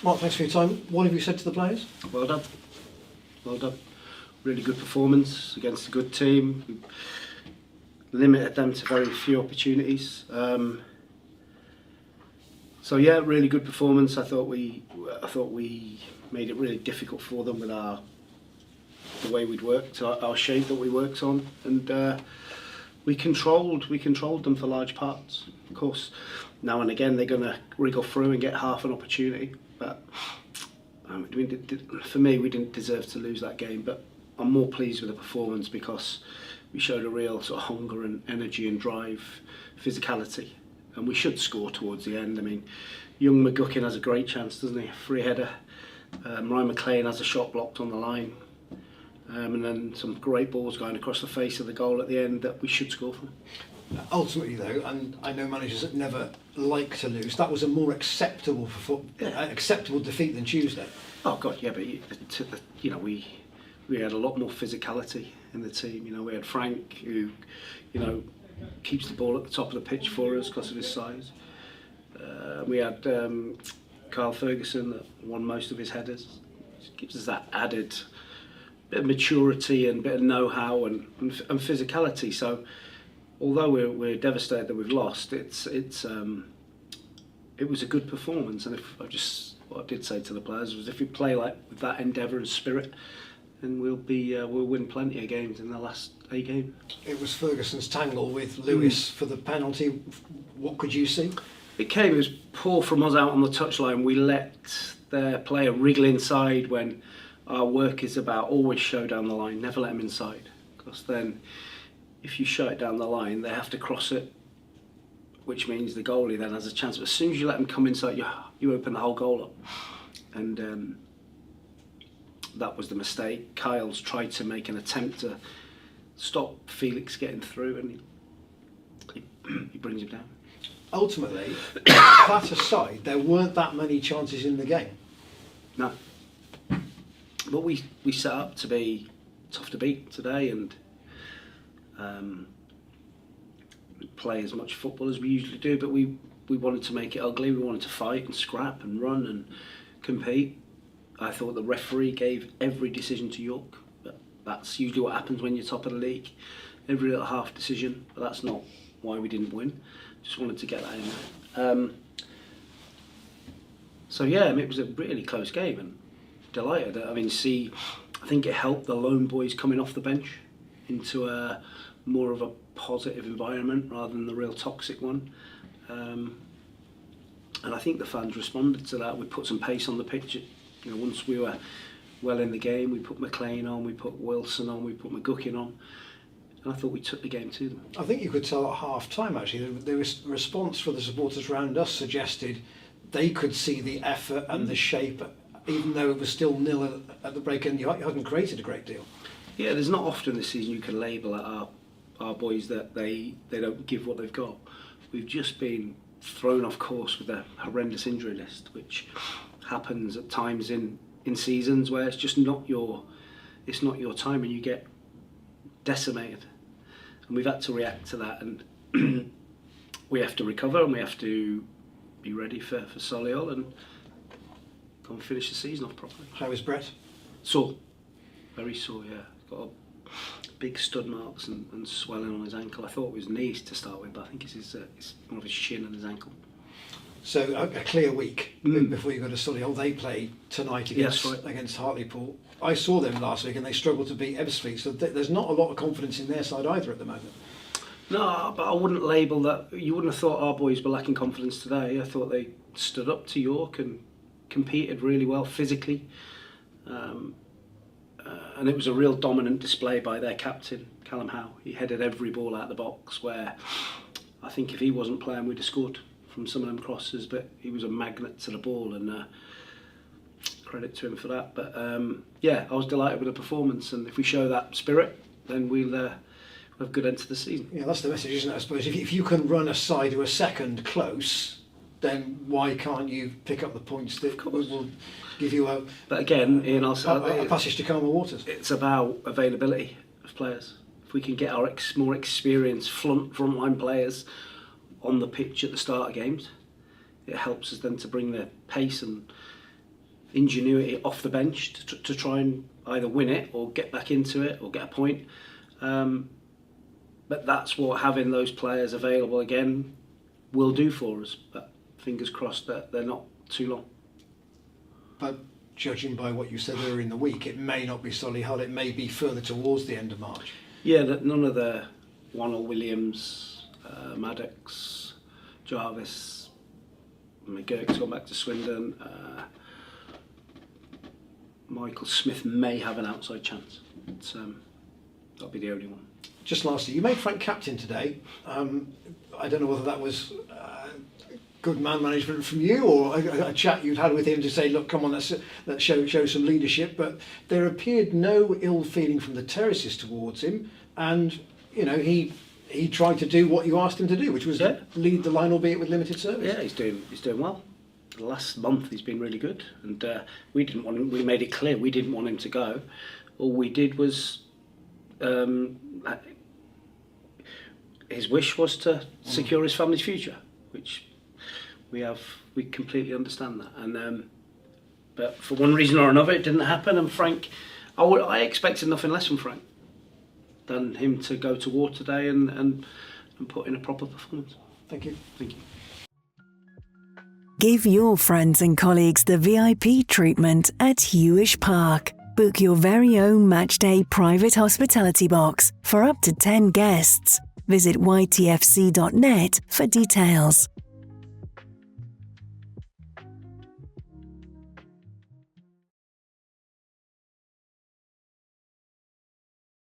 Mark, thanks for your time. What have you said to the players? Well done. Well done. Really good performance against a good team. We limited them to very few opportunities. So yeah, really good performance. I thought we made it really difficult for them with the way we'd worked, our shape that we worked on, and we controlled them for large parts. Of course, now and again they're going to wriggle through and get half an opportunity, but for me, we didn't deserve to lose that game. But I'm more pleased with the performance because we showed a real sort of hunger and energy and drive, physicality, and we should score towards the end. I mean, young McGuckin has a great chance, doesn't he? A free header. Ryan McLean has a shot blocked on the line. And then some great balls going across the face of the goal at the end that we should score from. Ultimately, though, and I know managers that never like to lose, that was a more acceptable acceptable defeat than Tuesday. Oh God, yeah, but we had a lot more physicality in the team. You know, we had Frank, who, you know, keeps the ball at the top of the pitch for us because of his size. We had Kyle Ferguson that won most of his headers. It gives us that added bit of maturity and bit of know-how and physicality. So although we're devastated that we've lost, it was a good performance. And what I did say to the players was, if we play like with that endeavour and spirit, then we'll win plenty of games in the last 8 games. It was Ferguson's tangle with Lewis for the penalty. What could you see? It was poor from us out on the touchline. We let their player wriggle inside when our work is about always show down the line, never let them inside. Because then, if you show it down the line, they have to cross it, which means the goalie then has a chance. But as soon as you let them come inside, you open the whole goal up. And that was the mistake. Kyle's tried to make an attempt to stop Felix getting through, and he brings him down. Ultimately, that aside, there weren't that many chances in the game. No. But we set up to be tough to beat today and play as much football as we usually do. But we wanted to make it ugly. We wanted to fight and scrap and run and compete. I thought the referee gave every decision to York. But that's usually what happens when you're top of the league. Every little half decision. But that's not why we didn't win. Just wanted to get that in there. So yeah, it was a really close game and delighted. I mean, I think it helped the lone boys coming off the bench into a more of a positive environment rather than the real toxic one. And I think the fans responded to that. We put some pace on the pitch. You know, once we were well in the game, we put McLean on, we put Wilson on, we put McGuckin on. And I thought we took the game to them. I think you could tell at half time, actually, the response for the supporters around us suggested they could see the effort and the shape, even though it was still nil at the break, and you hadn't created a great deal. Yeah, there's not often this season you can label at our boys that they don't give what they've got. We've just been thrown off course with a horrendous injury list, which happens at times in seasons where it's just not your time and you get decimated. And we've had to react to that, and we have to recover and we have to be ready for Solihull and go and finish the season off properly. How is Brett? Sore. Very sore, yeah. Got big stud marks and swelling on his ankle. I thought it was knees to start with, but I think it's more of his shin and his ankle. So a clear week before you go to Solihull. They play tonight against Hartlepool. I saw them last week and they struggled to beat Ebbsfleet, so there's not a lot of confidence in their side either at the moment. No, but I wouldn't label that. You wouldn't have thought our boys were lacking confidence today. I thought they stood up to York and competed really well physically. And it was a real dominant display by their captain, Callum Howe. He headed every ball out of the box, where I think if he wasn't playing, we'd have scored from some of them crosses, but he was a magnet to the ball, and credit to him for that. But yeah, I was delighted with the performance, and if we show that spirit, then we'll have a good end to the season. Yeah, that's the message, isn't it? I suppose if you can run a side to a second close, then why can't you pick up the points that will give you a passage to calmer waters? It's about availability of players. If we can get our more experienced frontline players on the pitch at the start of games, it helps us then to bring the pace and ingenuity off the bench to try and either win it or get back into it or get a point. But that's what having those players available again will do for us. But fingers crossed that they're not too long. But judging by what you said earlier in the week, it may not be Solihull, it may be further towards the end of March. Yeah, that none of the Wannell, Williams, Maddox, Jarvis, McGurk's gone back to Swindon. Michael Smith may have an outside chance. But, that'll be the only one. Just lastly, you made Frank captain today. I don't know whether that was good man management from you or a chat you'd had with him to say, look, come on, let's show some leadership. But there appeared no ill feeling from the terraces towards him, and you know he tried to do what you asked him to do, which was lead the line, albeit with limited service. Yeah, he's doing well. The last month he's been really good, and we didn't want him. We made it clear we didn't want him to go. All we did was. His wish was to secure his family's future, which we completely understand that. And but for one reason or another, it didn't happen. And Frank, I expected nothing less from Frank than him to go to war today and put in a proper performance. Thank you. Thank you. Give your friends and colleagues the VIP treatment at Hewish Park. Book your very own matchday private hospitality box for up to 10 guests. Visit ytfc.net for details.